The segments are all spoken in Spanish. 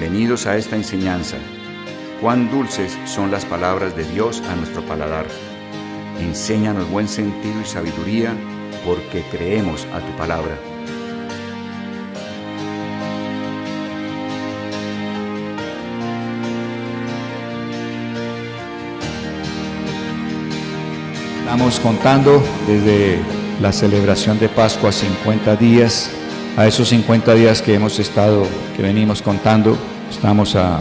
Bienvenidos a esta enseñanza. Cuán dulces son las palabras de Dios a nuestro paladar. Enséñanos buen sentido y sabiduría, porque creemos a tu palabra. Estamos contando desde la celebración de Pascua 50 días, a esos 50 días que venimos contando. Estamos a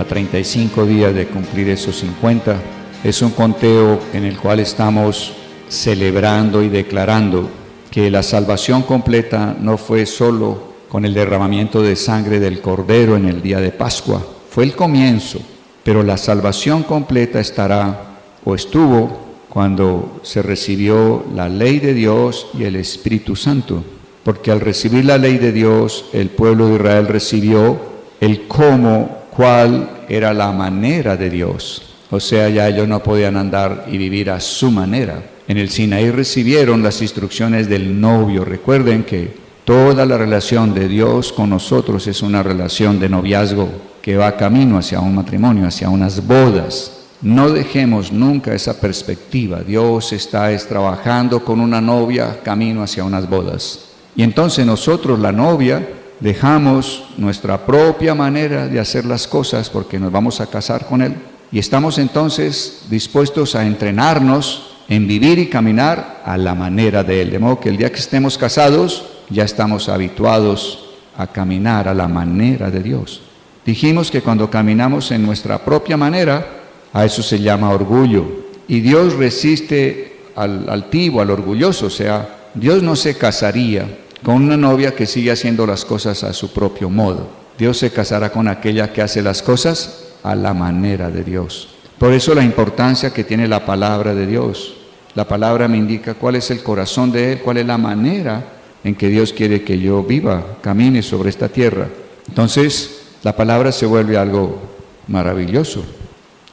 35 días de cumplir esos 50. Es un conteo en el cual estamos celebrando y declarando que la salvación completa no fue solo con el derramamiento de sangre del Cordero en el día de Pascua. Fue el comienzo, pero la salvación completa estuvo cuando se recibió la ley de Dios y el Espíritu Santo. Porque al recibir la ley de Dios, el pueblo de Israel recibió el cuál era la manera de Dios. O sea, ya ellos no podían andar y vivir a su manera. En el Sinaí recibieron las instrucciones del novio. Recuerden que toda la relación de Dios con nosotros es una relación de noviazgo que va camino hacia un matrimonio, hacia unas bodas. No dejemos nunca esa perspectiva. Dios está trabajando con una novia camino hacia unas bodas. Y entonces nosotros, la novia, dejamos nuestra propia manera de hacer las cosas porque nos vamos a casar con Él. Y estamos entonces dispuestos a entrenarnos en vivir y caminar a la manera de Él. De modo que el día que estemos casados, ya estamos habituados a caminar a la manera de Dios. Dijimos que cuando caminamos en nuestra propia manera, a eso se llama orgullo. Y Dios resiste al altivo, al orgulloso. O sea, Dios no se casaría con una novia que sigue haciendo las cosas a su propio modo. Dios se casará con aquella que hace las cosas a la manera de Dios. Por eso la importancia que tiene la palabra de Dios. La palabra me indica cuál es el corazón de Él, cuál es la manera en que Dios quiere que yo viva, camine sobre esta tierra. Entonces, la palabra se vuelve algo maravilloso,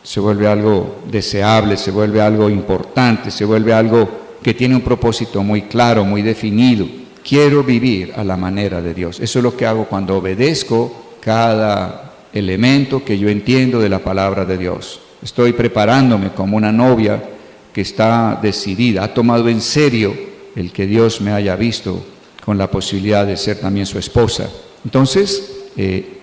se vuelve algo deseable, se vuelve algo importante, se vuelve algo que tiene un propósito muy claro, muy definido. Quiero vivir a la manera de Dios. Eso es lo que hago cuando obedezco cada elemento que yo entiendo de la palabra de Dios. Estoy preparándome como una novia que está decidida, ha tomado en serio el que Dios me haya visto con la posibilidad de ser también su esposa. Entonces,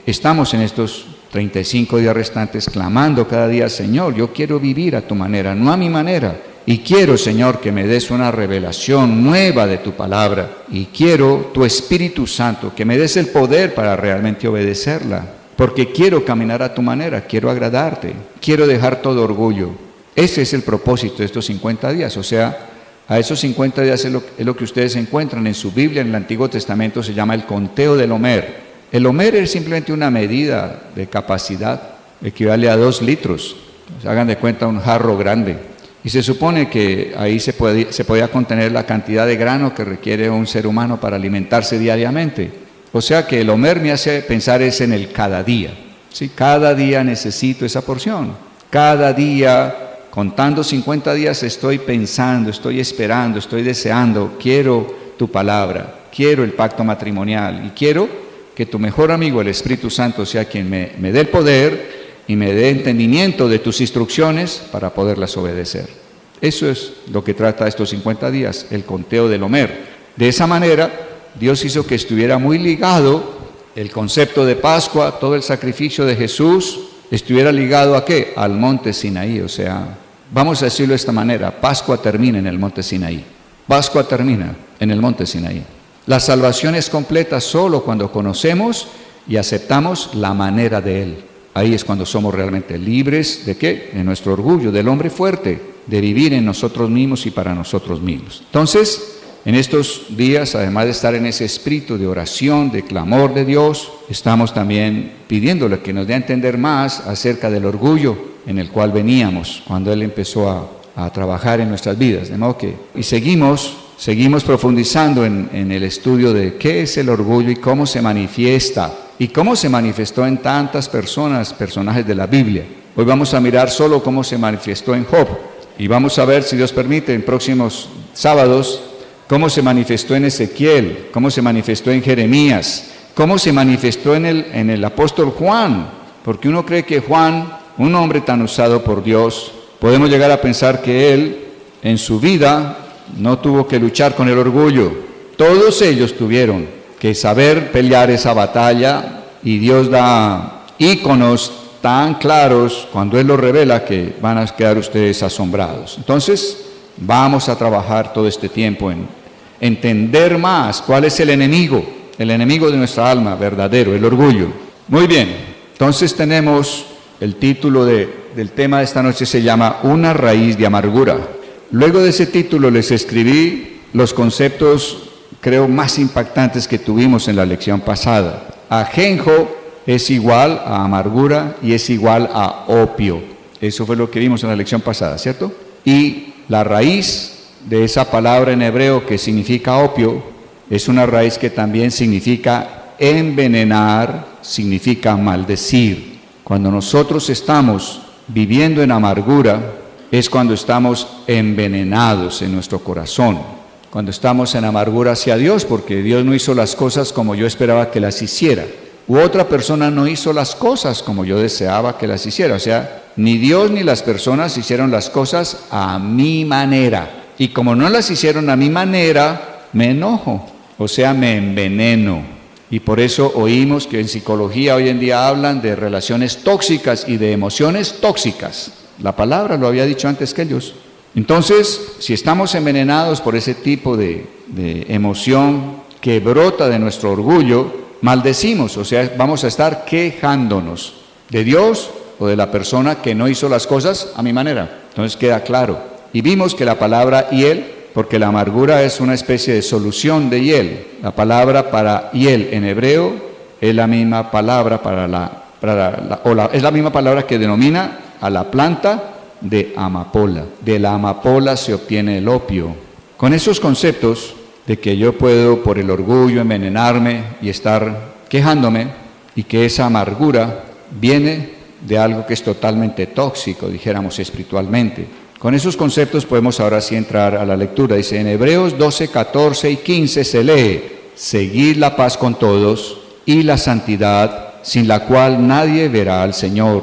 estamos en estos 35 días restantes clamando cada día: Señor, yo quiero vivir a tu manera, no a mi manera. Y quiero, Señor, que me des una revelación nueva de tu palabra. Y quiero tu Espíritu Santo, que me des el poder para realmente obedecerla. Porque quiero caminar a tu manera, quiero agradarte, quiero dejar todo orgullo. Ese es el propósito de estos 50 días. O sea, a esos 50 días es lo que ustedes encuentran en su Biblia. En el Antiguo Testamento se llama el conteo del Homer. El Homer es simplemente una medida de capacidad, equivale a 2 litros. Hagan de cuenta un jarro grande. Y se supone que ahí se podía contener la cantidad de grano que requiere un ser humano para alimentarse diariamente. O sea que el Homer me hace pensar en el cada día. ¿Sí? Cada día necesito esa porción. Cada día, contando 50 días, estoy pensando, estoy esperando, estoy deseando. Quiero tu palabra, quiero el pacto matrimonial y quiero que tu mejor amigo, el Espíritu Santo, sea quien me dé el poder y me dé entendimiento de tus instrucciones para poderlas obedecer. Eso es lo que trata estos 50 días, el conteo del Homer. De esa manera, Dios hizo que estuviera muy ligado el concepto de Pascua, todo el sacrificio de Jesús, estuviera ligado ¿a qué? Al monte Sinaí. O sea, vamos a decirlo de esta manera: Pascua termina en el monte Sinaí. Pascua termina en el monte Sinaí. La salvación es completa solo cuando conocemos y aceptamos la manera de Él. Ahí es cuando somos realmente libres ¿de qué? De nuestro orgullo, del hombre fuerte, de vivir en nosotros mismos y para nosotros mismos. Entonces, en estos días, además de estar en ese espíritu de oración, de clamor de Dios, estamos también pidiéndole que nos dé a entender más acerca del orgullo en el cual veníamos cuando Él empezó a trabajar en nuestras vidas. De modo que, y seguimos profundizando en el estudio de qué es el orgullo y cómo se manifiesta. Y cómo se manifestó en tantas personajes de la Biblia. Hoy vamos a mirar solo cómo se manifestó en Job. Y vamos a ver, si Dios permite, en próximos sábados, cómo se manifestó en Ezequiel, cómo se manifestó en Jeremías, cómo se manifestó en el apóstol Juan, porque uno cree que Juan, un hombre tan usado por Dios, podemos llegar a pensar que él en su vida no tuvo que luchar con el orgullo. Todos ellos tuvieron que saber pelear esa batalla, y Dios da íconos tan claros cuando Él los revela que van a quedar ustedes asombrados. Entonces, vamos a trabajar todo este tiempo en entender más cuál es el enemigo de nuestra alma verdadero, el orgullo. Muy bien, entonces tenemos el título del tema de esta noche, se llama Una raíz de amargura. Luego de ese título les escribí los conceptos, creo, más impactantes que tuvimos en la lección pasada. Ajenjo es igual a amargura y es igual a opio. Eso fue lo que vimos en la lección pasada, ¿cierto? Y la raíz de esa palabra en hebreo que significa opio es una raíz que también significa envenenar, significa maldecir. Cuando nosotros estamos viviendo en amargura, es cuando estamos envenenados en nuestro corazón, cuando estamos en amargura hacia Dios, porque Dios no hizo las cosas como yo esperaba que las hiciera, u otra persona no hizo las cosas como yo deseaba que las hiciera. O sea, ni Dios ni las personas hicieron las cosas a mi manera, y como no las hicieron a mi manera, me enojo, o sea, me enveneno. Y por eso oímos que en psicología hoy en día hablan de relaciones tóxicas y de emociones tóxicas. La palabra lo había dicho antes que ellos. Entonces, si estamos envenenados por ese tipo de emoción que brota de nuestro orgullo, maldecimos, o sea, vamos a estar quejándonos de Dios o de la persona que no hizo las cosas a mi manera. Entonces queda claro. Y vimos que la palabra hiel, porque la amargura es una especie de solución de hiel. La palabra para hiel en hebreo es la misma palabra es la misma palabra que denomina a la planta de amapola. De la amapola se obtiene el opio. Con esos conceptos de que yo puedo por el orgullo envenenarme y estar quejándome, y que esa amargura viene de algo que es totalmente tóxico, dijéramos espiritualmente. Con esos conceptos podemos ahora sí entrar a la lectura. Dice en Hebreos 12, 14 y 15 se lee: seguid la paz con todos y la santidad, sin la cual nadie verá al Señor.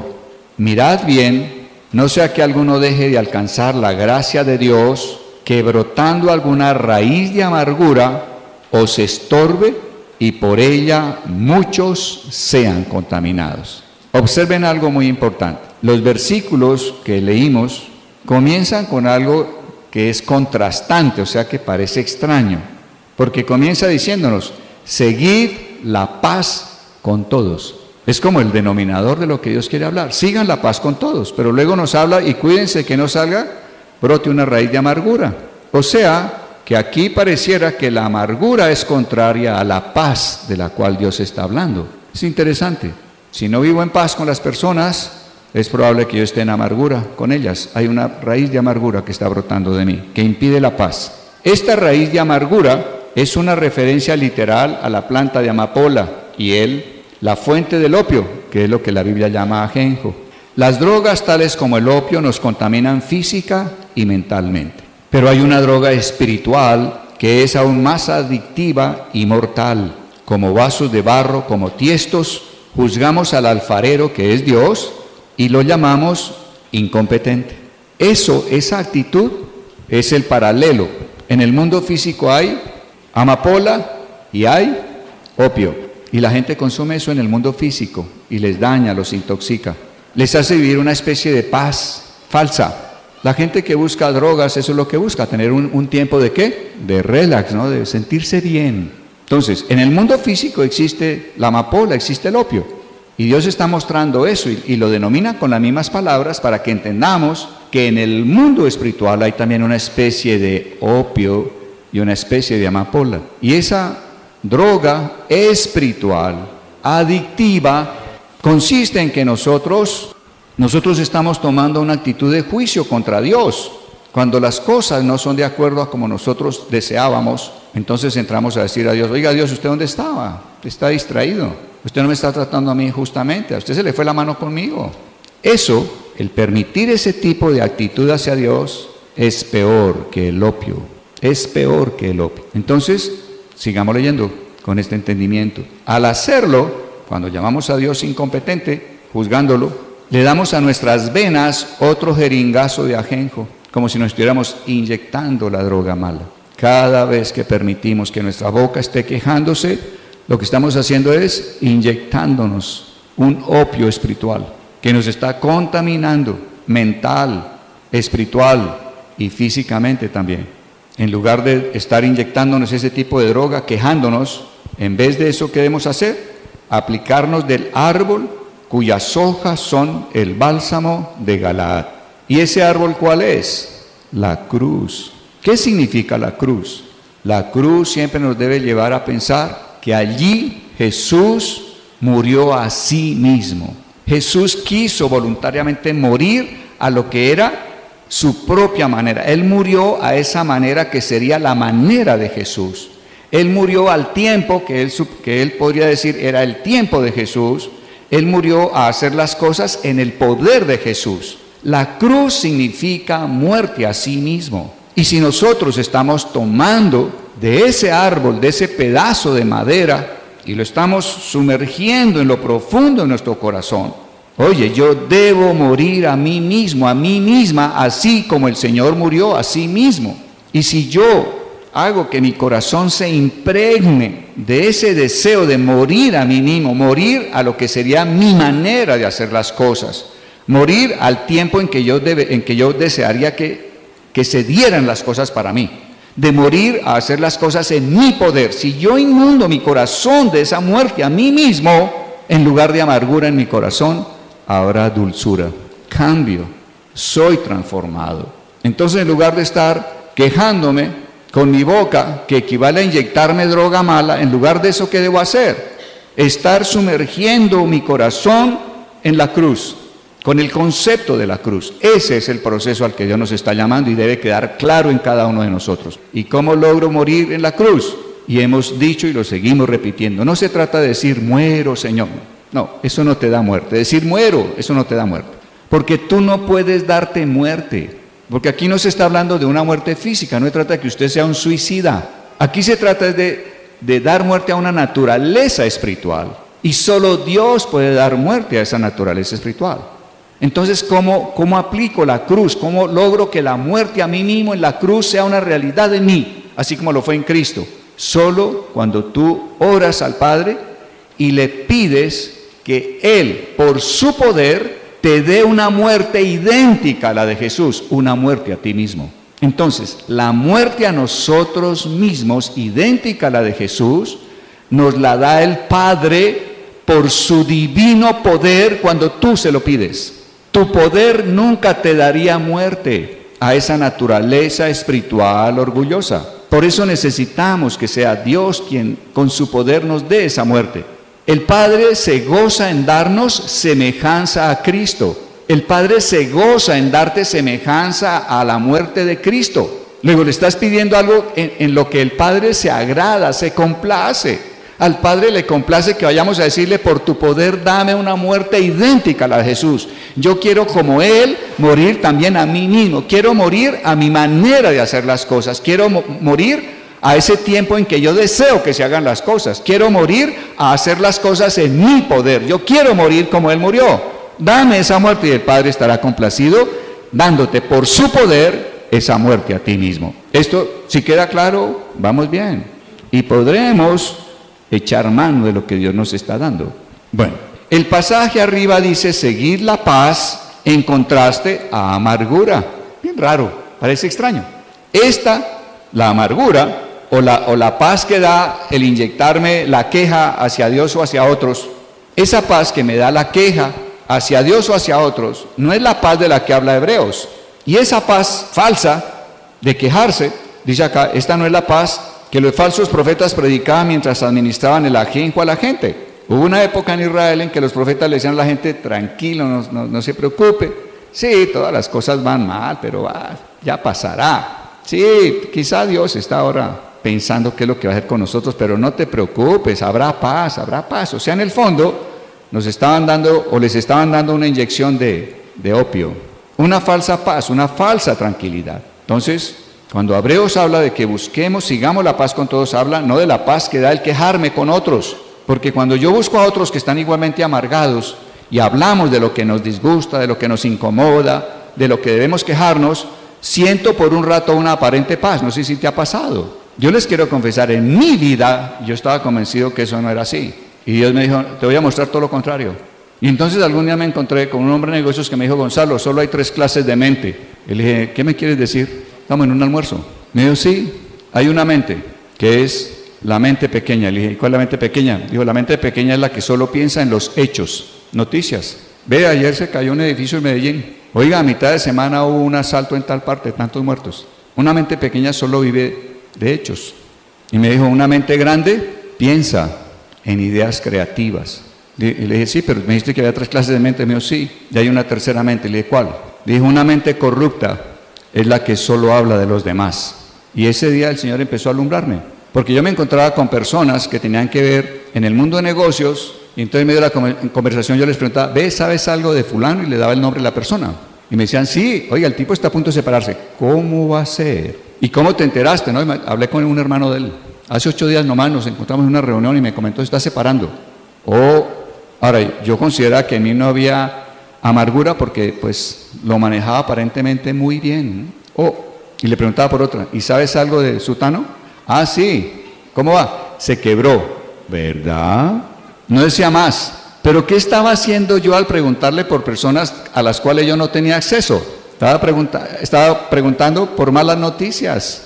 Mirad bien, no sea que alguno deje de alcanzar la gracia de Dios, que brotando alguna raíz de amargura os estorbe y por ella muchos sean contaminados. Observen algo muy importante. Los versículos que leímos comienzan con algo que es contrastante, o sea que parece extraño, porque comienza diciéndonos: seguid la paz con todos. Es como el denominador de lo que Dios quiere hablar. Sigan la paz con todos, pero luego nos habla y cuídense que no salga, brote una raíz de amargura. O sea, que aquí pareciera que la amargura es contraria a la paz de la cual Dios está hablando. Es interesante. Si no vivo en paz con las personas, es probable que yo esté en amargura con ellas. Hay una raíz de amargura que está brotando de mí, que impide la paz. Esta raíz de amargura es una referencia literal a la planta de amapola y la fuente del opio, que es lo que la Biblia llama ajenjo. Las drogas tales como el opio nos contaminan física y mentalmente. Pero hay una droga espiritual que es aún más adictiva y mortal. Como vasos de barro, como tiestos, juzgamos al alfarero, que es Dios, y lo llamamos incompetente. Esa actitud es el paralelo. En el mundo físico hay amapola y hay opio. Y la gente consume eso en el mundo físico y les daña, los intoxica. Les hace vivir una especie de paz falsa. La gente que busca drogas, eso es lo que busca, tener un tiempo de ¿qué? De relax, ¿no? De sentirse bien. Entonces, en el mundo físico existe la amapola, existe el opio. Y Dios está mostrando eso y lo denomina con las mismas palabras para que entendamos que en el mundo espiritual hay también una especie de opio y una especie de amapola. Y esa droga espiritual, adictiva, consiste en que nosotros estamos tomando una actitud de juicio contra Dios. Cuando las cosas no son de acuerdo a como nosotros deseábamos, entonces entramos a decir a Dios: oiga Dios, ¿usted dónde estaba? Está distraído. Usted no me está tratando a mí justamente. A usted se le fue la mano conmigo. Eso, el permitir ese tipo de actitud hacia Dios, es peor que el opio. Es peor que el opio. Entonces, sigamos leyendo. con este entendimiento. Al hacerlo, cuando llamamos a Dios incompetente, juzgándolo, le damos a nuestras venas otro jeringazo de ajenjo, como si nos estuviéramos inyectando la droga mala. Cada vez que permitimos que nuestra boca esté quejándose, lo que estamos haciendo es inyectándonos un opio espiritual que nos está contaminando mental, espiritual y físicamente también. En lugar de estar inyectándonos ese tipo de droga, quejándonos, en vez de eso, ¿qué debemos hacer? Aplicarnos del árbol cuyas hojas son el bálsamo de Galaad. ¿Y ese árbol cuál es? La cruz. ¿Qué significa la cruz? La cruz siempre nos debe llevar a pensar que allí Jesús murió a sí mismo. Jesús quiso voluntariamente morir a lo que era su propia manera. Él murió a esa manera que sería la manera de Jesús. Él murió al tiempo que él podría decir era el tiempo de Jesús. Él murió a hacer las cosas en el poder de Jesús. La cruz significa muerte a sí mismo. Y si nosotros estamos tomando de ese árbol, de ese pedazo de madera, y lo estamos sumergiendo en lo profundo de nuestro corazón, oye, yo debo morir a mí mismo, a mí misma, así como el Señor murió a sí mismo. Y si yo hago que mi corazón se impregne de ese deseo de morir a mí mismo, morir a lo que sería mi manera de hacer las cosas, morir al tiempo en que yo desearía que se dieran las cosas para mí, de morir a hacer las cosas en mi poder. Si yo inundo mi corazón de esa muerte a mí mismo, en lugar de amargura en mi corazón, habrá dulzura, cambio, soy transformado. Entonces, en lugar de estar quejándome con mi boca, que equivale a inyectarme droga mala, en lugar de eso, ¿qué debo hacer? Estar sumergiendo mi corazón en la cruz, con el concepto de la cruz. Ese es el proceso al que Dios nos está llamando y debe quedar claro en cada uno de nosotros. ¿Y cómo logro morir en la cruz? Y hemos dicho y lo seguimos repitiendo. No se trata de decir, muero, Señor. No, eso no te da muerte. Decir muero, eso no te da muerte. Porque tú no puedes darte muerte. Porque aquí no se está hablando de una muerte física, no se trata de que usted sea un suicida. Aquí se trata de dar muerte a una naturaleza espiritual. Y solo Dios puede dar muerte a esa naturaleza espiritual. Entonces, ¿cómo aplico la cruz? ¿Cómo logro que la muerte a mí mismo en la cruz sea una realidad en mí, así como lo fue en Cristo? Solo cuando tú oras al Padre y le pides que Él, por su poder, te dé una muerte idéntica a la de Jesús, una muerte a ti mismo. Entonces, la muerte a nosotros mismos, idéntica a la de Jesús, nos la da el Padre por su divino poder cuando tú se lo pides. Tu poder nunca te daría muerte a esa naturaleza espiritual orgullosa. Por eso necesitamos que sea Dios quien con su poder nos dé esa muerte. El Padre se goza en darnos semejanza a Cristo. El Padre se goza en darte semejanza a la muerte de Cristo. Luego le estás pidiendo algo en lo que el Padre se agrada, se complace. Al Padre le complace que vayamos a decirle, por tu poder dame una muerte idéntica a la de Jesús. Yo quiero, como Él, morir también a mí mismo. Quiero morir a mi manera de hacer las cosas. Quiero morir a ese tiempo en que yo deseo que se hagan las cosas. Quiero morir a hacer las cosas en mi poder. Yo quiero morir como Él murió. Dame esa muerte y el Padre estará complacido dándote por su poder esa muerte a ti mismo. Esto, si queda claro, vamos bien. Y podremos echar mano de lo que Dios nos está dando. Bueno, el pasaje arriba dice, seguid la paz en contraste a amargura. Bien raro, parece extraño. La amargura o la paz que da el inyectarme la queja hacia Dios o hacia otros, esa paz que me da la queja hacia Dios o hacia otros, no es la paz de la que habla Hebreos. Y esa paz falsa de quejarse, dice acá, esta no es la paz que los falsos profetas predicaban mientras administraban el ajenjo a la gente. Hubo una época en Israel en que los profetas le decían a la gente, tranquilo, no se preocupe. Sí, todas las cosas van mal, pero ya pasará. Sí, quizá Dios está ahora pensando qué es lo que va a hacer con nosotros, pero no te preocupes, habrá paz, habrá paz. O sea, en el fondo, les estaban dando una inyección de opio, una falsa paz, una falsa tranquilidad. Entonces, Cuando Hebreos habla de que busquemos, sigamos la paz con todos, habla no de la paz que da el quejarme con otros, porque cuando yo busco a otros que están igualmente amargados y hablamos de lo que nos disgusta, de lo que nos incomoda, de lo que debemos quejarnos, siento por un rato una aparente paz. No sé si te ha pasado. Yo les quiero confesar, en mi vida yo estaba convencido que eso no era así. Y Dios me dijo, te voy a mostrar todo lo contrario. Y entonces algún día me encontré con un hombre de negocios que me dijo, Gonzalo, solo hay 3 clases de mente. Y le dije, ¿qué me quieres decir? Estamos en un almuerzo. Me dijo, sí, hay una mente, que es la mente pequeña. Le dije, ¿cuál es la mente pequeña? Dijo, la mente pequeña es la que solo piensa en los hechos, noticias. Ve, ayer se cayó un edificio en Medellín. Oiga, a mitad de semana hubo un asalto en tal parte, tantos muertos. Una mente pequeña solo vive de hechos. Y me dijo, una mente grande piensa en ideas creativas. Y le dije, sí, pero me dijiste que había 3 clases de mente. Me dijo, sí, y hay una tercera mente. Le dije, ¿cuál? Le dijo, una mente corrupta es la que solo habla de los demás. Y ese día el Señor empezó a alumbrarme, porque yo me encontraba con personas que tenían que ver en el mundo de negocios, y entonces en medio de la conversación yo les preguntaba, ¿ves, sabes algo de fulano? Y le daba el nombre de la persona. Y me decían, sí, oiga, el tipo está a punto de separarse. ¿Cómo va a ser? ¿Y cómo te enteraste? ¿No? Hablé con un hermano de él. Hace 8 días nomás nos encontramos en una reunión y me comentó, se está separando. Ahora, yo consideraba que en mí no había amargura porque pues lo manejaba aparentemente muy bien. Y le preguntaba por otra, ¿y sabes algo de sutano? Ah, sí, ¿cómo va? Se quebró, ¿verdad? No decía más. Pero ¿qué estaba haciendo yo al preguntarle por personas a las cuales yo no tenía acceso? Estaba preguntando por malas noticias.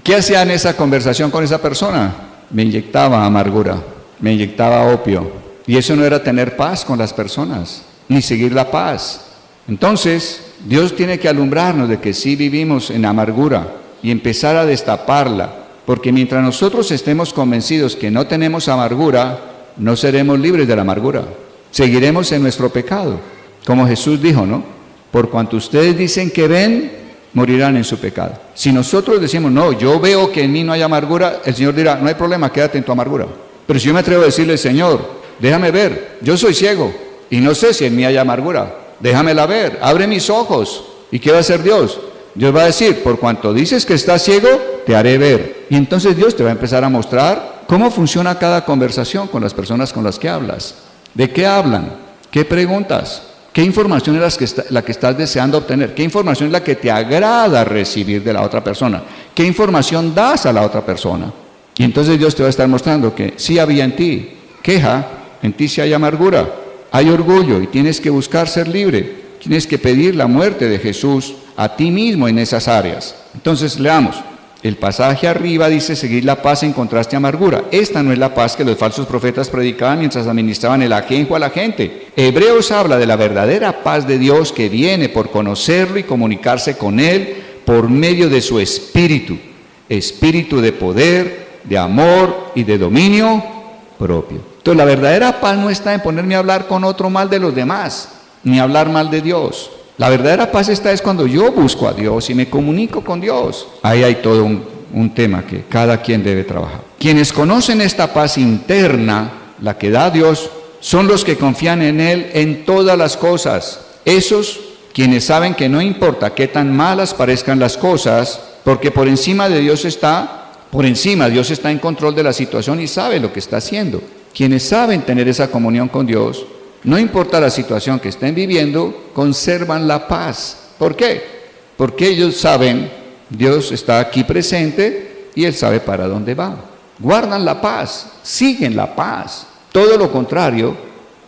¿Qué hacía en esa conversación con esa persona? Me inyectaba amargura, me inyectaba opio. Y eso no era tener paz con las personas, ni seguir la paz. Entonces, Dios tiene que alumbrarnos de que sí vivimos en amargura y empezar a destaparla, porque mientras nosotros estemos convencidos que no tenemos amargura, no seremos libres de la amargura. Seguiremos en nuestro pecado, como Jesús dijo, ¿no? Por cuanto ustedes dicen que ven, morirán en su pecado. Si nosotros decimos, no, yo veo que en mí no hay amargura, el Señor dirá, no hay problema, quédate en tu amargura. Pero si yo me atrevo a decirle, Señor, déjame ver, yo soy ciego y no sé si en mí hay amargura, déjamela ver, abre mis ojos. ¿Y qué va a hacer Dios? Dios va a decir, por cuanto dices que estás ciego, te haré ver. Y entonces Dios te va a empezar a mostrar cómo funciona cada conversación con las personas con las que hablas. ¿De qué hablan? ¿Qué preguntas? ¿Qué información es la que estás deseando obtener? ¿Qué información es la que te agrada recibir de la otra persona? ¿Qué información das a la otra persona? Y entonces Dios te va a estar mostrando que sí había en ti queja, en ti sí hay amargura, hay orgullo y tienes que buscar ser libre. Tienes que pedir la muerte de Jesús a ti mismo en esas áreas. Entonces leamos. El pasaje arriba dice seguir la paz en contraste a amargura. Esta no es la paz que los falsos profetas predicaban mientras administraban el ajenjo a la gente. Hebreos habla de la verdadera paz de Dios que viene por conocerlo y comunicarse con Él por medio de su espíritu. Espíritu de poder, de amor y de dominio propio. Entonces la verdadera paz no está en ponerme a hablar con otro mal de los demás, ni hablar mal de Dios. La verdadera paz es cuando yo busco a Dios y me comunico con Dios. Ahí hay todo un tema que cada quien debe trabajar. Quienes conocen esta paz interna, la que da Dios, son los que confían en Él en todas las cosas. Esos quienes saben que no importa qué tan malas parezcan las cosas, porque por encima Dios está en control de la situación y sabe lo que está haciendo. Quienes saben tener esa comunión con Dios, no importa la situación que estén viviendo, conservan la paz. ¿Por qué? Porque ellos saben, Dios está aquí presente y Él sabe para dónde va. Guardan la paz, siguen la paz. Todo lo contrario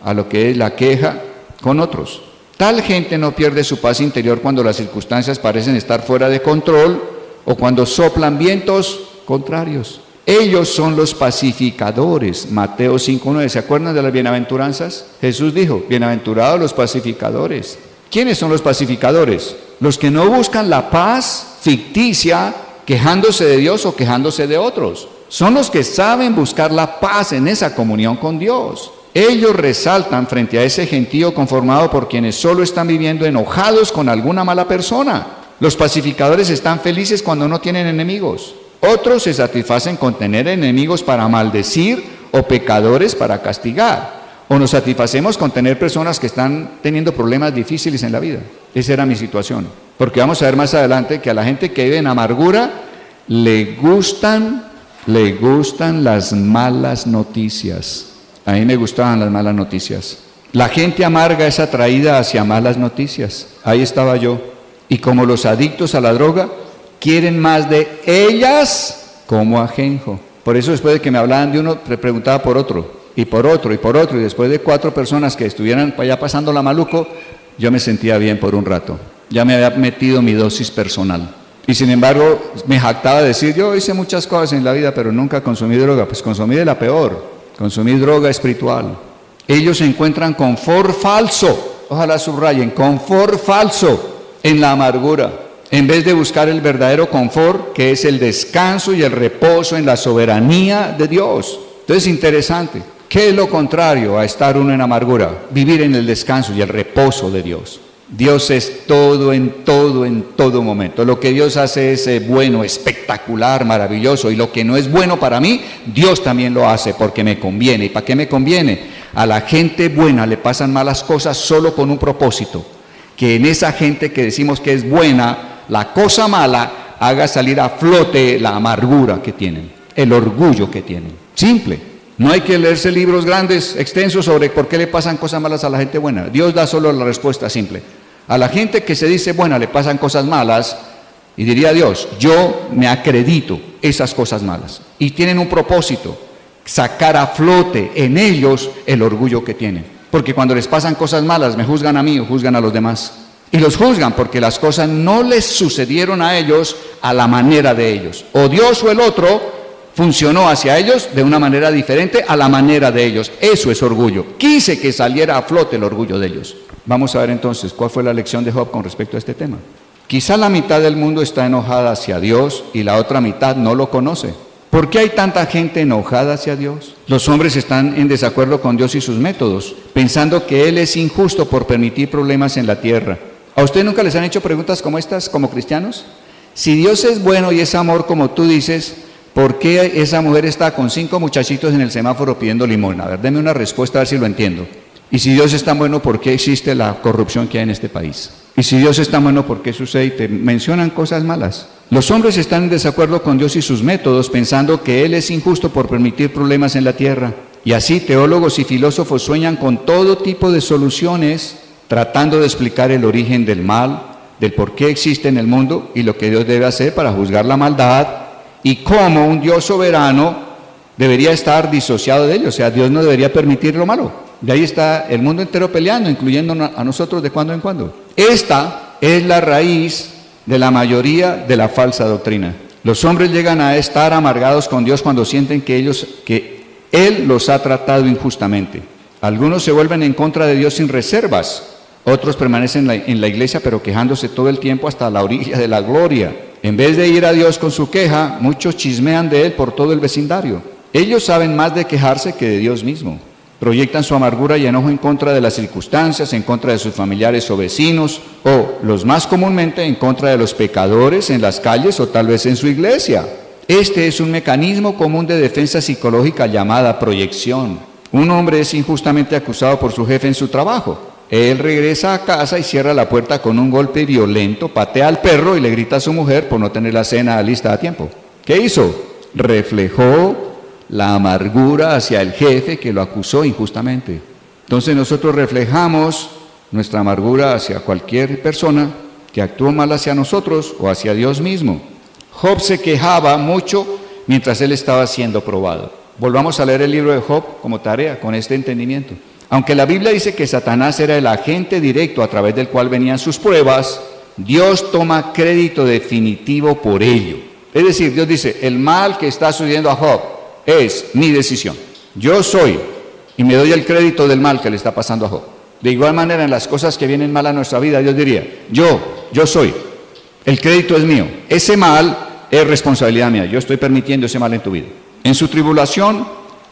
a lo que es la queja con otros. Tal gente no pierde su paz interior cuando las circunstancias parecen estar fuera de control o cuando soplan vientos contrarios. Ellos son los pacificadores. Mateo 5:9, ¿se acuerdan de las bienaventuranzas? Jesús dijo, bienaventurados los pacificadores. ¿Quiénes son los pacificadores? Los que no buscan la paz ficticia quejándose de Dios o quejándose de otros. Son los que saben buscar la paz en esa comunión con Dios. Ellos resaltan frente a ese gentío conformado por quienes solo están viviendo enojados con alguna mala persona. Los pacificadores están felices cuando no tienen enemigos. Otros se satisfacen con tener enemigos para maldecir o pecadores para castigar. O nos satisfacemos con tener personas que están teniendo problemas difíciles en la vida. Esa era mi situación. Porque vamos a ver más adelante que a la gente que vive en amargura le gustan las malas noticias. A mí me gustaban las malas noticias. La gente amarga es atraída hacia malas noticias. Ahí estaba yo. Y como los adictos a la droga, quieren más de ellas como ajenjo. Por eso después de que me hablaban de uno, le preguntaba por otro, y por otro, y por otro. Y después de 4 personas que estuvieran allá pasándola maluco, yo me sentía bien por un rato. Ya me había metido mi dosis personal. Y sin embargo, me jactaba de decir, yo hice muchas cosas en la vida, pero nunca consumí droga. Pues consumí de la peor. Consumí droga espiritual. Ellos encuentran confort falso, ojalá subrayen, confort falso en la amargura, en vez de buscar el verdadero confort, que es el descanso y el reposo en la soberanía de Dios. Entonces, interesante. ¿Qué es lo contrario a estar uno en amargura? Vivir en el descanso y el reposo de Dios. Dios es todo en todo momento. Lo que Dios hace es bueno, espectacular, maravilloso. Y lo que no es bueno para mí, Dios también lo hace porque me conviene. ¿Y para qué me conviene? A la gente buena le pasan malas cosas solo con un propósito. Que en esa gente que decimos que es buena, la cosa mala haga salir a flote la amargura que tienen, el orgullo que tienen. Simple. No hay que leerse libros grandes, extensos sobre por qué le pasan cosas malas a la gente buena. Dios da solo la respuesta simple. A la gente que se dice buena le pasan cosas malas, y diría Dios, yo me acredito esas cosas malas. Y tienen un propósito, sacar a flote en ellos el orgullo que tienen. Porque cuando les pasan cosas malas, me juzgan a mí o juzgan a los demás. Y los juzgan porque las cosas no les sucedieron a ellos a la manera de ellos. O Dios o el otro funcionó hacia ellos de una manera diferente a la manera de ellos. Eso es orgullo. Quise que saliera a flote el orgullo de ellos. Vamos a ver entonces cuál fue la lección de Job con respecto a este tema. Quizá la mitad del mundo está enojada hacia Dios y la otra mitad no lo conoce. ¿Por qué hay tanta gente enojada hacia Dios? Los hombres están en desacuerdo con Dios y sus métodos, pensando que Él es injusto por permitir problemas en la tierra. ¿A usted nunca les han hecho preguntas como estas, como cristianos? Si Dios es bueno y es amor como tú dices, ¿por qué esa mujer está con 5 muchachitos en el semáforo pidiendo limosna? A ver, deme una respuesta a ver si lo entiendo. Y si Dios es tan bueno, ¿por qué existe la corrupción que hay en este país? Y si Dios es tan bueno, ¿por qué sucede? Y te mencionan cosas malas. Los hombres están en desacuerdo con Dios y sus métodos, pensando que Él es injusto por permitir problemas en la tierra. Y así teólogos y filósofos sueñan con todo tipo de soluciones, tratando de explicar el origen del mal, del por qué existe en el mundo y lo que Dios debe hacer para juzgar la maldad, y cómo un Dios soberano debería estar disociado de ello. O sea, Dios no debería permitir lo malo. De ahí está el mundo entero peleando, incluyendo a nosotros de cuando en cuando. Esta es la raíz de la mayoría de la falsa doctrina. Los hombres llegan a estar amargados con Dios cuando sienten que Él los ha tratado injustamente. Algunos se vuelven en contra de Dios sin reservas. Otros permanecen en la iglesia pero quejándose todo el tiempo hasta la orilla de la gloria. En vez de ir a Dios con su queja, muchos chismean de Él por todo el vecindario. Ellos saben más de quejarse que de Dios mismo. Proyectan su amargura y enojo en contra de las circunstancias, en contra de sus familiares o vecinos, o, los más comúnmente, en contra de los pecadores en las calles o tal vez en su iglesia. Este es un mecanismo común de defensa psicológica llamada proyección. Un hombre es injustamente acusado por su jefe en su trabajo. Él regresa a casa y cierra la puerta con un golpe violento, patea al perro y le grita a su mujer por no tener la cena lista a tiempo. ¿Qué hizo? Reflejó la amargura hacia el jefe que lo acusó injustamente. Entonces nosotros reflejamos nuestra amargura hacia cualquier persona que actuó mal hacia nosotros o hacia Dios mismo. Job se quejaba mucho mientras él estaba siendo probado. Volvamos a leer el libro de Job como tarea con este entendimiento. Aunque la Biblia dice que Satanás era el agente directo a través del cual venían sus pruebas, Dios toma crédito definitivo por ello. Es decir, Dios dice, el mal que está sucediendo a Job es mi decisión. Yo soy, y me doy el crédito del mal que le está pasando a Job. De igual manera, en las cosas que vienen mal a nuestra vida, Dios diría, yo soy, el crédito es mío. Ese mal es responsabilidad mía, yo estoy permitiendo ese mal en tu vida. En su tribulación,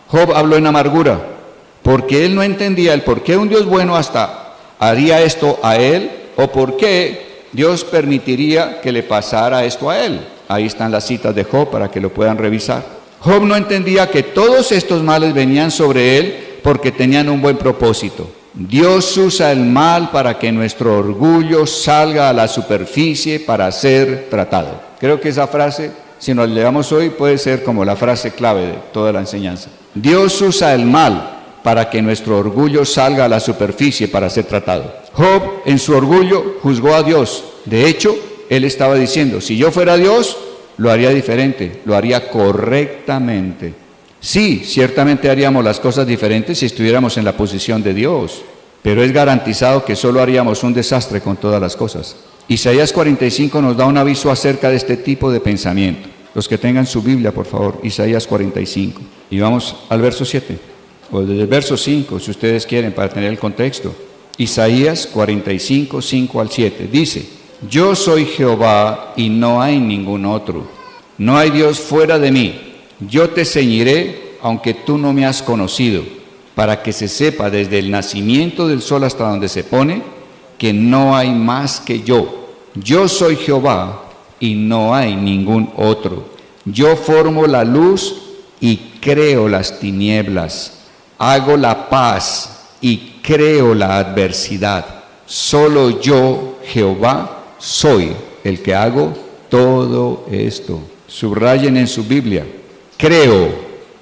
Job habló en amargura, porque él no entendía el por qué un Dios bueno hasta haría esto a él, o por qué Dios permitiría que le pasara esto a él. Ahí están las citas de Job para que lo puedan revisar. Job no entendía que todos estos males venían sobre él porque tenían un buen propósito. Dios usa el mal para que nuestro orgullo salga a la superficie para ser tratado. Creo que esa frase, si nos la leamos hoy, puede ser como la frase clave de toda la enseñanza. Dios usa el mal para que nuestro orgullo salga a la superficie para ser tratado. Job, en su orgullo, juzgó a Dios. De hecho, él estaba diciendo, si yo fuera Dios, lo haría diferente, lo haría correctamente. Sí, ciertamente haríamos las cosas diferentes si estuviéramos en la posición de Dios, pero es garantizado que solo haríamos un desastre con todas las cosas. Isaías 45 nos da un aviso acerca de este tipo de pensamiento. Los que tengan su Biblia, por favor, Isaías 45. Y vamos al verso 7, o desde el verso 5, si ustedes quieren, para tener el contexto. Isaías 45, 5 al 7, dice: yo soy Jehová y no hay ningún otro. No hay Dios fuera de mí. Yo te ceñiré, aunque tú no me has conocido, para que se sepa desde el nacimiento del sol hasta donde se pone, que no hay más que yo. Yo soy Jehová y no hay ningún otro. Yo formo la luz y creo las tinieblas. Hago la paz y creo la adversidad. Solo yo, Jehová, soy el que hago todo esto. Subrayen en su Biblia: creo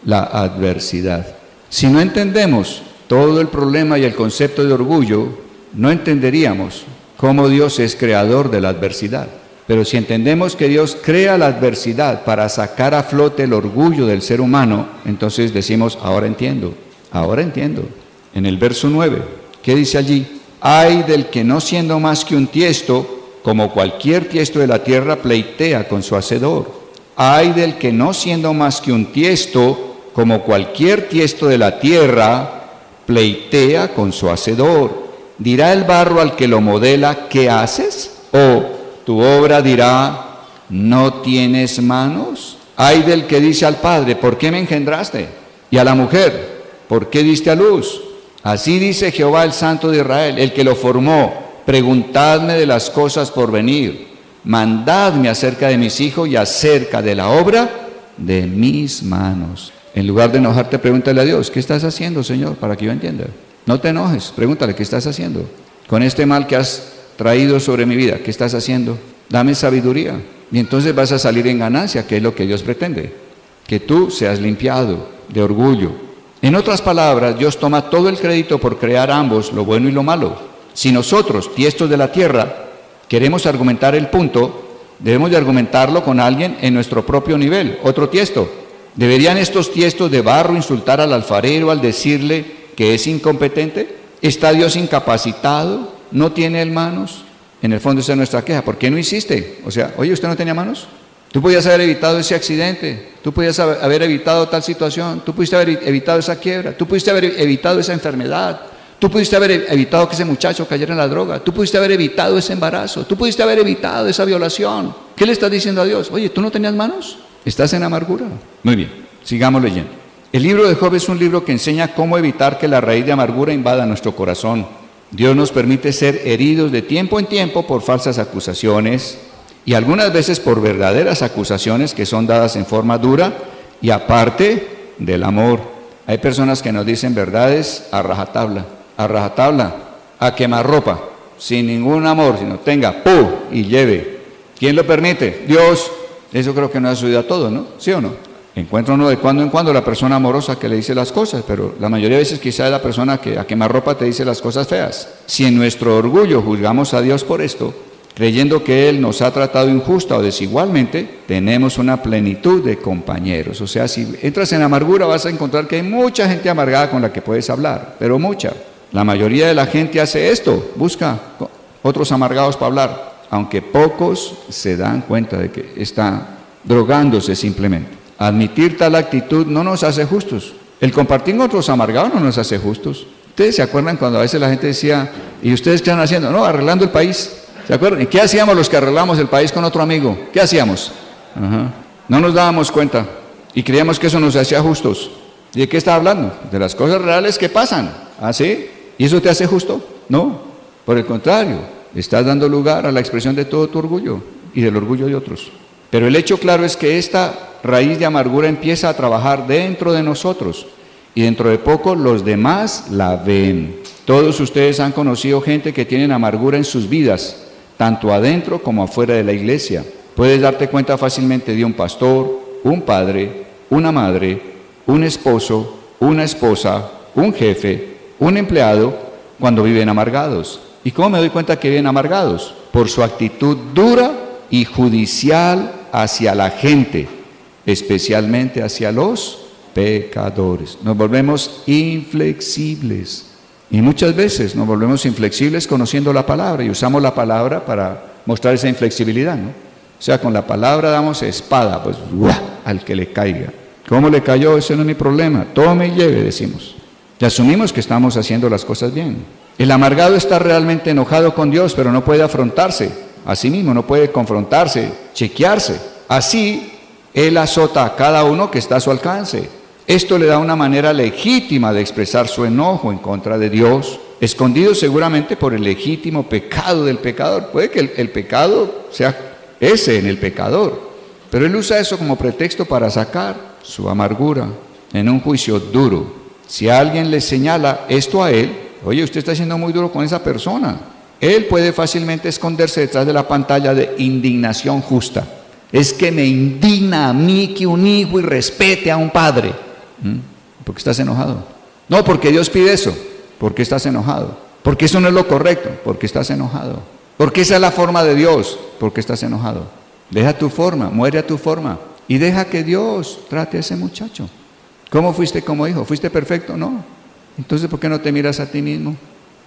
la adversidad. Si no entendemos todo el problema y el concepto de orgullo, no entenderíamos cómo Dios es creador de la adversidad. Pero si entendemos que Dios crea la adversidad para sacar a flote el orgullo del ser humano, entonces decimos, ahora entiendo, ahora entiendo. En el verso 9, ¿qué dice allí? Ay del que no siendo más que un tiesto, como cualquier tiesto de la tierra, pleitea con su hacedor. Ay del que no siendo más que un tiesto, como cualquier tiesto de la tierra, pleitea con su hacedor. ¿Dirá el barro al que lo modela, qué haces? ¿O tu obra dirá, no tienes manos? Ay del que dice al padre, ¿por qué me engendraste? Y a la mujer, ¿por qué diste a luz? Así dice Jehová, el Santo de Israel, el que lo formó: preguntadme de las cosas por venir, mandadme acerca de mis hijos y acerca de la obra de mis manos. En lugar de enojarte, pregúntale a Dios, ¿qué estás haciendo, Señor? Para que yo entienda. No te enojes, pregúntale, ¿qué estás haciendo? Con este mal que has traído sobre mi vida, ¿qué estás haciendo? Dame sabiduría. Y entonces vas a salir en ganancia, que es lo que Dios pretende. Que tú seas limpiado de orgullo. En otras palabras, Dios toma todo el crédito por crear ambos, lo bueno y lo malo. Si nosotros, tiestos de la tierra, queremos argumentar el punto, debemos de argumentarlo con alguien en nuestro propio nivel, otro tiesto. ¿Deberían estos tiestos de barro insultar al alfarero al decirle que es incompetente? ¿Está Dios incapacitado? ¿No tiene él manos? En el fondo esa es nuestra queja. ¿Por qué no hiciste? O sea, oye, ¿usted no tenía manos? Tú podías haber evitado ese accidente, tú podías haber evitado tal situación, tú pudiste haber evitado esa quiebra, tú pudiste haber evitado esa enfermedad, tú pudiste haber evitado que ese muchacho cayera en la droga, tú pudiste haber evitado ese embarazo, tú pudiste haber evitado esa violación. ¿Qué le estás diciendo a Dios? Oye, ¿tú no tenías manos? ¿Estás en amargura? Muy bien, sigamos leyendo. El libro de Job es un libro que enseña cómo evitar que la raíz de amargura invada nuestro corazón. Dios nos permite ser heridos de tiempo en tiempo por falsas acusaciones y algunas veces por verdaderas acusaciones que son dadas en forma dura y aparte del amor. Hay personas que nos dicen verdades a rajatabla, a quemarropa, sin ningún amor, sino tenga, ¡pum!, y lleve. ¿Quién lo permite? Dios. Eso creo que no ha sucedido a todos, ¿no? ¿Sí o no? Encuentra uno de cuando en cuando la persona amorosa que le dice las cosas, pero la mayoría de veces quizá es la persona que a quemarropa te dice las cosas feas. Si en nuestro orgullo juzgamos a Dios por esto, creyendo que Él nos ha tratado injusta o desigualmente, tenemos una plenitud de compañeros. O sea, si entras en amargura vas a encontrar que hay mucha gente amargada con la que puedes hablar, pero mucha. La mayoría de la gente hace esto, busca otros amargados para hablar, aunque pocos se dan cuenta de que está drogándose simplemente. Admitir tal actitud no nos hace justos. El compartir con otros amargados no nos hace justos. ¿Ustedes se acuerdan cuando a veces la gente decía, ¿y ustedes qué están haciendo? No, arreglando el país. ¿Se acuerdan? ¿Y qué hacíamos los que arreglamos el país con otro amigo? ¿Qué hacíamos? No nos dábamos cuenta y creíamos que eso nos hacía justos. ¿Y de qué está hablando? De las cosas reales que pasan. ¿Ah, sí? ¿Y eso te hace justo? No, por el contrario, estás dando lugar a la expresión de todo tu orgullo y del orgullo de otros. Pero el hecho claro es que esta raíz de amargura empieza a trabajar dentro de nosotros y dentro de poco los demás la ven. Todos ustedes han conocido gente que tienen amargura en sus vidas, tanto adentro como afuera de la iglesia. Puedes darte cuenta fácilmente de un pastor, un padre, una madre, un esposo, una esposa, un jefe, un empleado, cuando viven amargados. ¿Y cómo me doy cuenta que viven amargados? Por su actitud dura y judicial hacia la gente, especialmente hacia los pecadores. Nos volvemos inflexibles. Y muchas veces nos volvemos inflexibles conociendo la palabra y usamos la palabra para mostrar esa inflexibilidad, ¿no? O sea, con la palabra damos espada, pues ¡guau!, al que le caiga. ¿Cómo le cayó? Ese no es mi problema. Tome y lleve, decimos. Y asumimos que estamos haciendo las cosas bien. El amargado está realmente enojado con Dios, pero no puede afrontarse a sí mismo, no puede confrontarse, chequearse. Así, él azota a cada uno que está a su alcance. Esto le da una manera legítima de expresar su enojo en contra de Dios, escondido seguramente por el legítimo pecado del pecador. Puede que el pecado sea ese en el pecador, pero él usa eso como pretexto para sacar su amargura en un juicio duro. Si alguien le señala esto a él, oye, usted está siendo muy duro con esa persona, él puede fácilmente esconderse detrás de la pantalla de indignación justa. Es que me indigna a mí que un hijo irrespete a un padre. ¿Por qué estás enojado? No, porque Dios pide eso. ¿Por qué estás enojado? Porque eso no es lo correcto. ¿Por qué estás enojado? Porque esa es la forma de Dios. ¿Por qué estás enojado? Deja tu forma, muere a tu forma y deja que Dios trate a ese muchacho. ¿Cómo fuiste como hijo? ¿Fuiste perfecto? No. Entonces, ¿por qué no te miras a ti mismo?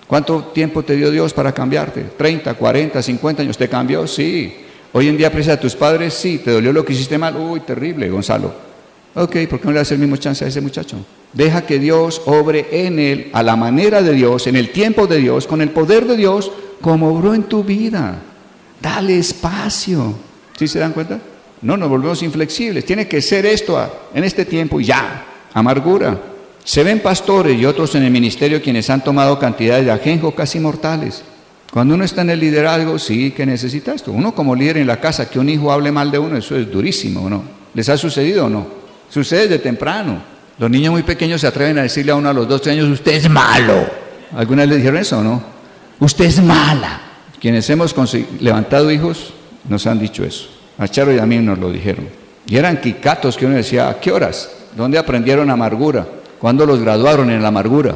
¿Cuánto tiempo te dio Dios para cambiarte? ¿30, 40, 50 años? ¿Te cambió? Sí. ¿Hoy en día aprecias a tus padres? Sí. ¿Te dolió lo que hiciste mal? Uy, terrible, Gonzalo. Ok, ¿por qué no le das el mismo chance a ese muchacho? Deja que Dios obre en él, a la manera de Dios, en el tiempo de Dios, con el poder de Dios, como obró en tu vida. Dale espacio. ¿Sí se dan cuenta? No nos volvemos inflexibles. Tiene que ser esto en este tiempo y ya. Amargura. Se ven pastores y otros en el ministerio quienes han tomado cantidades de ajenjo casi mortales. Cuando uno está en el liderazgo, sí que necesita esto. Uno como líder en la casa, que un hijo hable mal de uno, eso es durísimo, ¿no? ¿Les ha sucedido o no? Sucede desde temprano. Los niños muy pequeños se atreven a decirle a uno a los 2, 3 años, usted es malo. ¿Alguna vez le dijeron eso o no? Usted es mala. Quienes hemos levantado hijos nos han dicho eso. A Charo y a mí nos lo dijeron. Y eran quicatos que uno decía, ¿a qué horas? ¿Dónde aprendieron amargura? ¿Cuándo los graduaron en la amargura?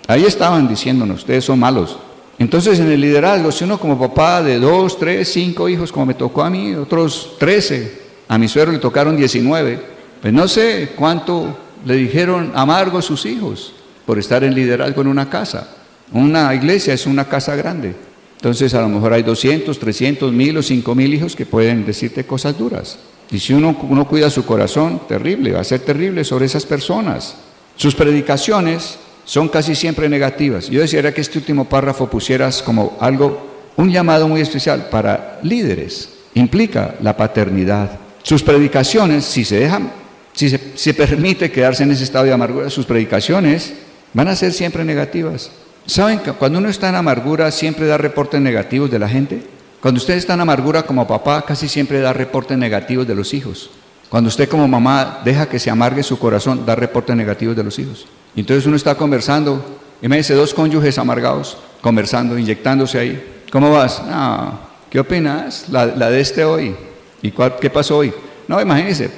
Ahí estaban diciéndonos, ustedes son malos. Entonces en el liderazgo, si uno como papá de 2, 3, 5 hijos, como me tocó a mí, otros 13, a mi suegro le tocaron 19, pues no sé cuánto le dijeron amargos sus hijos por estar en liderazgo en una casa. Una iglesia es una casa grande. Entonces a lo mejor hay 200, 300, 1000 o 5000 hijos que pueden decirte cosas duras. Y si uno cuida su corazón, terrible, va a ser terrible sobre esas personas. Sus predicaciones son casi siempre negativas. Yo desearía que este último párrafo pusieras como algo, un llamado muy especial para líderes. Implica la paternidad. Sus predicaciones, si se permite quedarse en ese estado de amargura, sus predicaciones van a ser siempre negativas. ¿Saben que cuando uno está en amargura siempre da reportes negativos de la gente? Cuando usted está en amargura como papá, casi siempre da reportes negativos de los hijos. Cuando usted como mamá deja que se amargue su corazón, da reportes negativos de los hijos. Y entonces uno está conversando, imagínese 2 cónyuges amargados, conversando, inyectándose ahí. ¿Cómo vas? No, ¿qué opinas? La de este hoy. ¿Y qué pasó hoy? No, imagínese,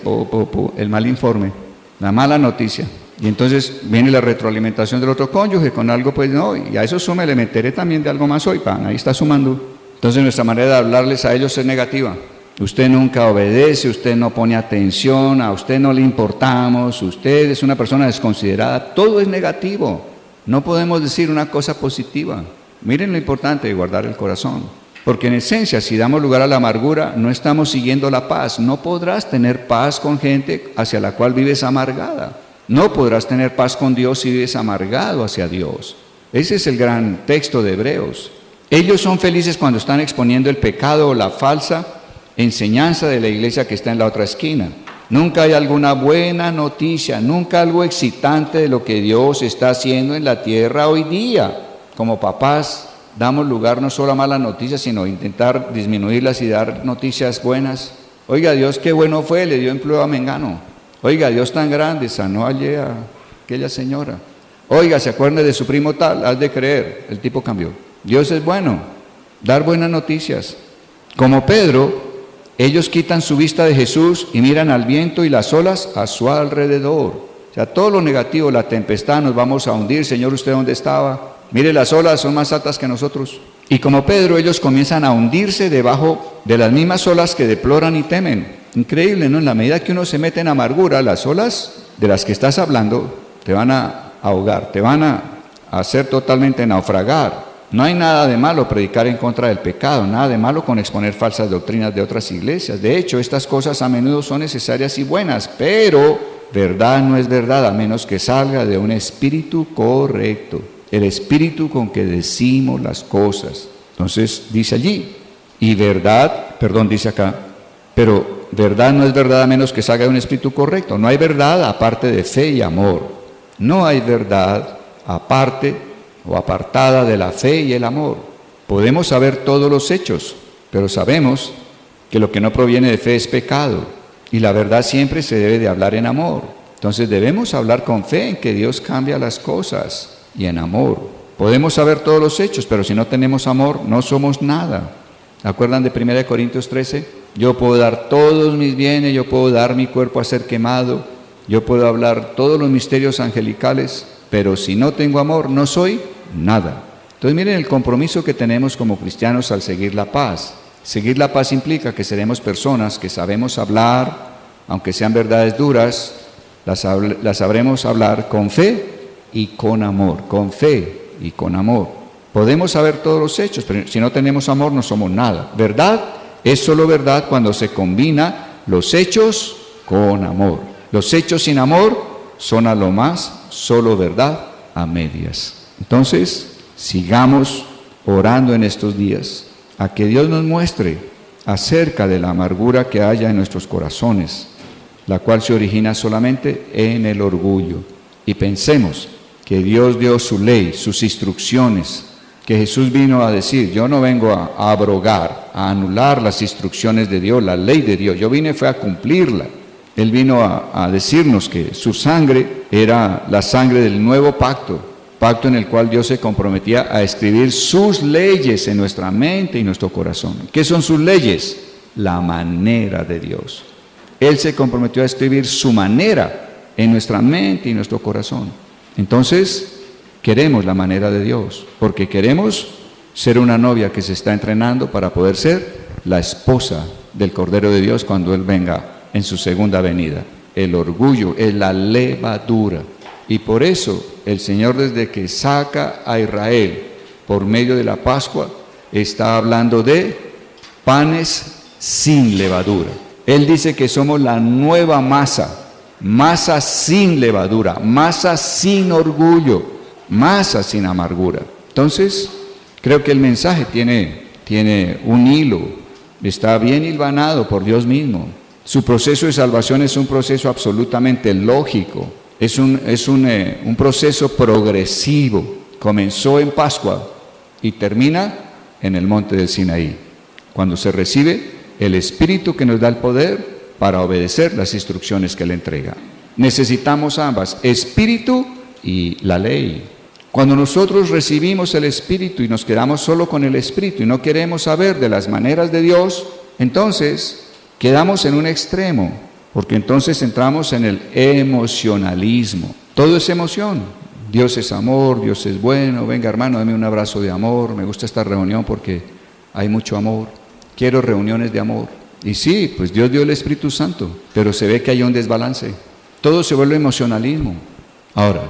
el mal informe, la mala noticia. Y entonces viene la retroalimentación del otro cónyuge con algo, pues no, y a eso súmele, me enteré también de algo más hoy, ahí está sumando. Entonces nuestra manera de hablarles a ellos es negativa. Usted nunca obedece, usted no pone atención, a usted no le importamos, usted es una persona desconsiderada, todo es negativo. No podemos decir una cosa positiva. Miren lo importante de guardar el corazón. Porque en esencia, si damos lugar a la amargura, no estamos siguiendo la paz. No podrás tener paz con gente hacia la cual vives amargada. No podrás tener paz con Dios si vives amargado hacia Dios. Ese es el gran texto de Hebreos. Ellos son felices cuando están exponiendo el pecado o la falsa enseñanza de la iglesia que está en la otra esquina. Nunca hay alguna buena noticia, nunca algo excitante de lo que Dios está haciendo en la tierra hoy día. Como papás, damos lugar no solo a malas noticias, sino intentar disminuirlas y dar noticias buenas. Oiga, Dios qué bueno fue, le dio empleo a Mengano. Oiga, Dios tan grande, sanó ayer aquella señora. Oiga, ¿se acuerdan de su primo tal? Has de creer, el tipo cambió. Dios es bueno, dar buenas noticias. Como Pedro, ellos quitan su vista de Jesús y miran al viento y las olas a su alrededor. O sea, todo lo negativo, la tempestad, nos vamos a hundir. Señor, ¿usted dónde estaba? Mire, las olas son más altas que nosotros. Y como Pedro, ellos comienzan a hundirse debajo de las mismas olas que deploran y temen. Increíble, ¿no? En la medida que uno se mete en amargura, las olas de las que estás hablando te van a ahogar, te van a hacer totalmente naufragar. No hay nada de malo predicar en contra del pecado, nada de malo con exponer falsas doctrinas de otras iglesias. De hecho, estas cosas a menudo son necesarias y buenas, pero verdad no es verdad a menos que salga de un espíritu correcto, el espíritu con que decimos las cosas. Entonces dice allí, y verdad, dice acá, pero verdad no es verdad a menos que salga de un espíritu correcto. No hay verdad aparte de fe y amor. No hay verdad aparte o apartada de la fe y el amor. Podemos saber todos los hechos, pero sabemos que lo que no proviene de fe es pecado. Y la verdad siempre se debe de hablar en amor. Entonces debemos hablar con fe en que Dios cambia las cosas y en amor. Podemos saber todos los hechos, pero si no tenemos amor, no somos nada. ¿Se acuerdan de 1 Corintios 13? Yo puedo dar todos mis bienes, yo puedo dar mi cuerpo a ser quemado, yo puedo hablar todos los misterios angelicales, pero si no tengo amor, no soy nada. Entonces miren el compromiso que tenemos como cristianos al seguir la paz. Seguir la paz implica que seremos personas que sabemos hablar, aunque sean verdades duras, las sabremos hablar con fe y con amor, con fe y con amor. Podemos saber todos los hechos, pero si no tenemos amor no somos nada. Verdad es solo verdad cuando se combina los hechos con amor. Los hechos sin amor son a lo más solo verdad a medias. Entonces, sigamos orando en estos días a que Dios nos muestre acerca de la amargura que haya en nuestros corazones, la cual se origina solamente en el orgullo. Y pensemos que Dios dio su ley, sus instrucciones, que Jesús vino a decir, yo no vengo a abrogar, a anular las instrucciones de Dios, la ley de Dios, yo fue a cumplirla. Él vino a decirnos que su sangre era la sangre del nuevo pacto, pacto en el cual Dios se comprometía a escribir sus leyes en nuestra mente y nuestro corazón. ¿Qué son sus leyes? La manera de Dios. Él se comprometió a escribir su manera en nuestra mente y nuestro corazón. Entonces, queremos la manera de Dios, porque queremos ser una novia que se está entrenando para poder ser la esposa del Cordero de Dios cuando Él venga en su segunda venida. El orgullo es la levadura. Y por eso el Señor, desde que saca a Israel por medio de la Pascua, está hablando de panes sin levadura. Él dice que somos la nueva masa, masa sin levadura, masa sin orgullo, masa sin amargura. Entonces, creo que el mensaje tiene un hilo, está bien hilvanado por Dios mismo. Su proceso de salvación es un proceso absolutamente lógico, es un proceso progresivo. Comenzó en Pascua y termina en el monte del Sinaí, cuando se recibe el Espíritu que nos da el poder para obedecer las instrucciones que Él entrega. Necesitamos ambas, Espíritu y la ley. Cuando nosotros recibimos el Espíritu y nos quedamos solo con el Espíritu y no queremos saber de las maneras de Dios, entonces quedamos en un extremo, porque entonces entramos en el emocionalismo. Todo es emoción. Dios es amor, Dios es bueno. Venga, hermano, dame un abrazo de amor. Me gusta esta reunión porque hay mucho amor. Quiero reuniones de amor. Y sí, pues Dios dio el Espíritu Santo, pero se ve que hay un desbalance. Todo se vuelve emocionalismo. Ahora,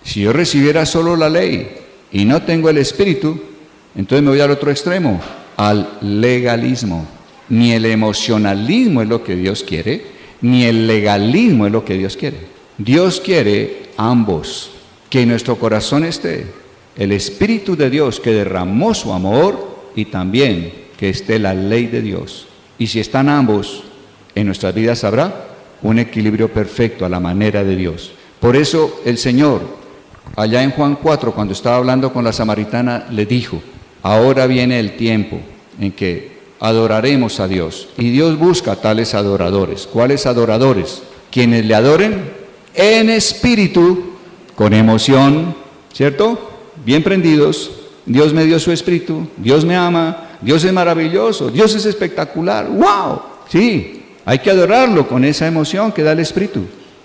si yo recibiera solo la ley y no tengo el Espíritu, entonces me voy al otro extremo, al legalismo. Ni el emocionalismo es lo que Dios quiere, ni el legalismo es lo que Dios quiere. Dios quiere ambos, que en nuestro corazón esté el Espíritu de Dios que derramó su amor y también que esté la ley de Dios. Y si están ambos, en nuestras vidas habrá un equilibrio perfecto a la manera de Dios. Por eso el Señor, allá en Juan 4, cuando estaba hablando con la samaritana, le dijo, ahora viene el tiempo en que adoraremos a Dios. Y Dios busca tales adoradores. ¿Cuáles adoradores? Quienes le adoren en espíritu con emoción, ¿cierto? Bien prendidos. Dios me dio su espíritu, Dios me ama, Dios es maravilloso, Dios es espectacular. ¡Wow! Sí, hay que adorarlo con esa emoción que da el espíritu.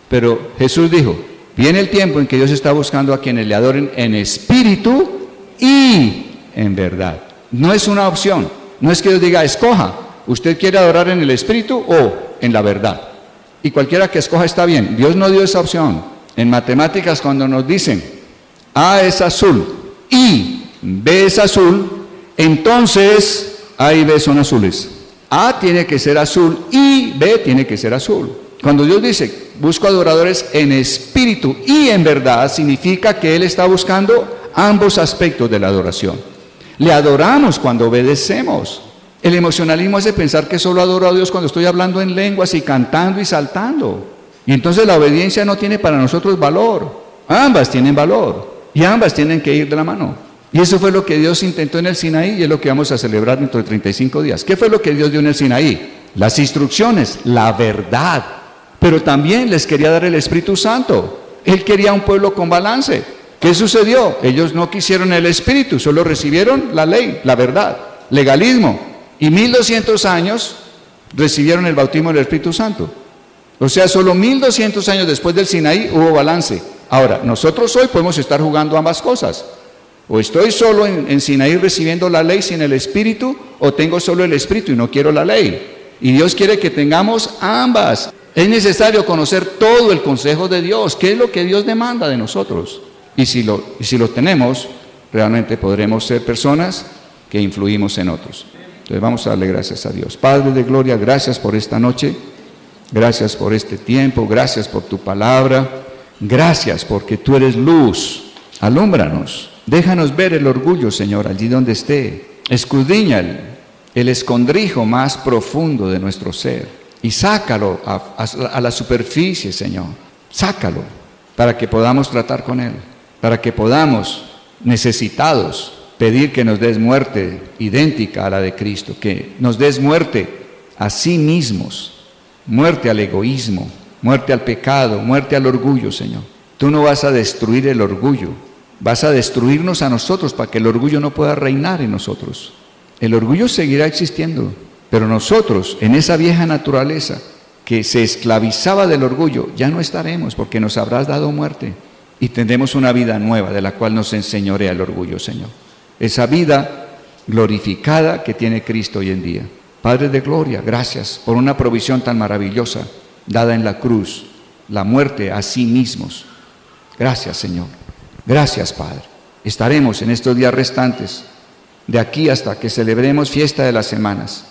Pero Jesús dijo, viene el tiempo en que Dios está buscando a quienes le adoren en espíritu y en verdad. No es una opción, no es que Dios diga, escoja, usted quiere adorar en el espíritu o en la verdad. Y cualquiera que escoja está bien. Dios no dio esa opción. En matemáticas, cuando nos dicen A es azul y B es azul, entonces A y B son azules. A tiene que ser azul y B tiene que ser azul. Cuando Dios dice, busco adoradores en espíritu y en verdad, significa que Él está buscando ambos aspectos de la adoración. Le adoramos cuando obedecemos. El emocionalismo hace pensar que solo adoro a Dios cuando estoy hablando en lenguas y cantando y saltando. Y entonces la obediencia no tiene para nosotros valor. Ambas tienen valor y ambas tienen que ir de la mano. Y eso fue lo que Dios intentó en el Sinaí y es lo que vamos a celebrar dentro de 35 días. ¿Qué fue lo que Dios dio en el Sinaí? Las instrucciones, la verdad. Pero también les quería dar el Espíritu Santo. Él quería un pueblo con balance. ¿Qué sucedió? Ellos no quisieron el Espíritu, solo recibieron la ley, la verdad, legalismo. Y 1200 años recibieron el bautismo del Espíritu Santo. O sea, solo 1200 años después del Sinaí hubo balance. Ahora, nosotros hoy podemos estar jugando ambas cosas. O estoy solo en Sinaí recibiendo la ley sin el Espíritu, o tengo solo el Espíritu y no quiero la ley. Y Dios quiere que tengamos ambas. Es necesario conocer todo el consejo de Dios, qué es lo que Dios demanda de nosotros. Y si lo tenemos, realmente podremos ser personas que influimos en otros. Entonces vamos a darle gracias a Dios. Padre de gloria, gracias por esta noche, gracias por este tiempo, gracias por tu palabra, gracias porque tú eres luz, alúmbranos, déjanos ver el orgullo, Señor, allí donde esté, escudriña el escondrijo más profundo de nuestro ser y sácalo a la superficie, Señor, sácalo para que podamos tratar con él, para que podamos, necesitados, pedir que nos des muerte idéntica a la de Cristo, que nos des muerte a sí mismos, muerte al egoísmo, muerte al pecado, muerte al orgullo, Señor. Tú no vas a destruir el orgullo, vas a destruirnos a nosotros para que el orgullo no pueda reinar en nosotros. El orgullo seguirá existiendo, pero nosotros, en esa vieja naturaleza que se esclavizaba del orgullo, ya no estaremos porque nos habrás dado muerte y tendremos una vida nueva de la cual nos enseñorea el orgullo, Señor. Esa vida glorificada que tiene Cristo hoy en día. Padre de gloria, gracias por una provisión tan maravillosa dada en la cruz, la muerte a sí mismos. Gracias, Señor. Gracias, Padre. Estaremos en estos días restantes, de aquí hasta que celebremos fiesta de las semanas.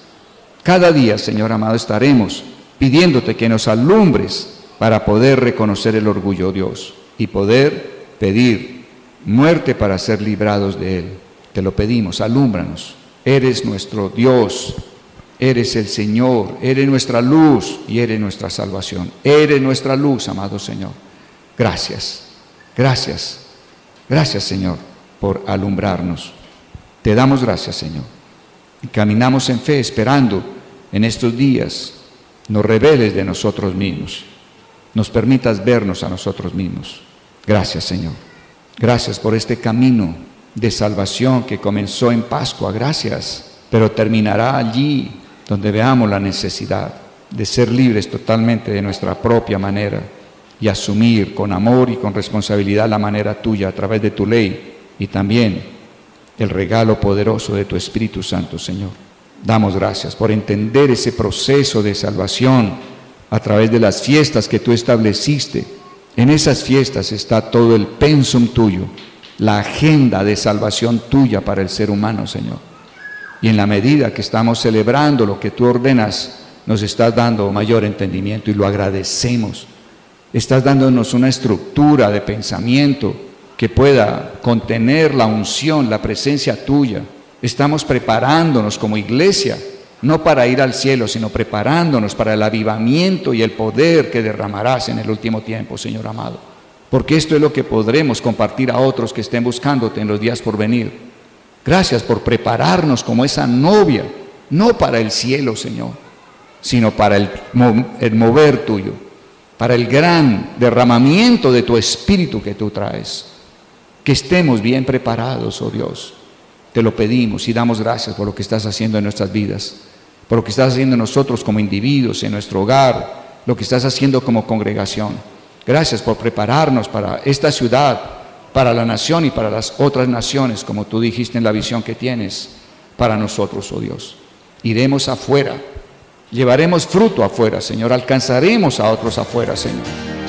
Cada día, Señor amado, estaremos pidiéndote que nos alumbres para poder reconocer el orgullo, Dios, y poder pedir muerte para ser librados de él. Te lo pedimos, alúmbranos. Eres nuestro Dios, eres el Señor, eres nuestra luz y eres nuestra salvación. Eres nuestra luz, amado Señor. Gracias, gracias, gracias, Señor, por alumbrarnos. Te damos gracias, Señor. Y caminamos en fe, esperando en estos días nos reveles de nosotros mismos, nos permitas vernos a nosotros mismos. Gracias, Señor. Gracias por este camino de salvación que comenzó en Pascua, gracias, pero terminará allí donde veamos la necesidad de ser libres totalmente de nuestra propia manera y asumir con amor y con responsabilidad la manera tuya a través de tu ley y también el regalo poderoso de tu Espíritu Santo, Señor. Damos gracias por entender ese proceso de salvación a través de las fiestas que tú estableciste. En esas fiestas está todo el pensum tuyo, la agenda de salvación tuya para el ser humano, Señor. Y en la medida que estamos celebrando lo que tú ordenas, nos estás dando mayor entendimiento y lo agradecemos. Estás dándonos una estructura de pensamiento que pueda contener la unción, la presencia tuya. Estamos preparándonos como iglesia, no para ir al cielo, sino preparándonos para el avivamiento y el poder que derramarás en el último tiempo, Señor amado. Porque esto es lo que podremos compartir a otros que estén buscándote en los días por venir. Gracias por prepararnos como esa novia, no para el cielo, Señor, sino para el mover tuyo. para el gran derramamiento de tu Espíritu que tú traes. Que estemos bien preparados, oh Dios. Te lo pedimos y damos gracias por lo que estás haciendo en nuestras vidas, por lo que estás haciendo nosotros como individuos, en nuestro hogar, lo que estás haciendo como congregación. Gracias por prepararnos para esta ciudad, para la nación y para las otras naciones, como tú dijiste en la visión que tienes para nosotros, oh Dios. Iremos afuera, llevaremos fruto afuera, Señor, alcanzaremos a otros afuera, Señor.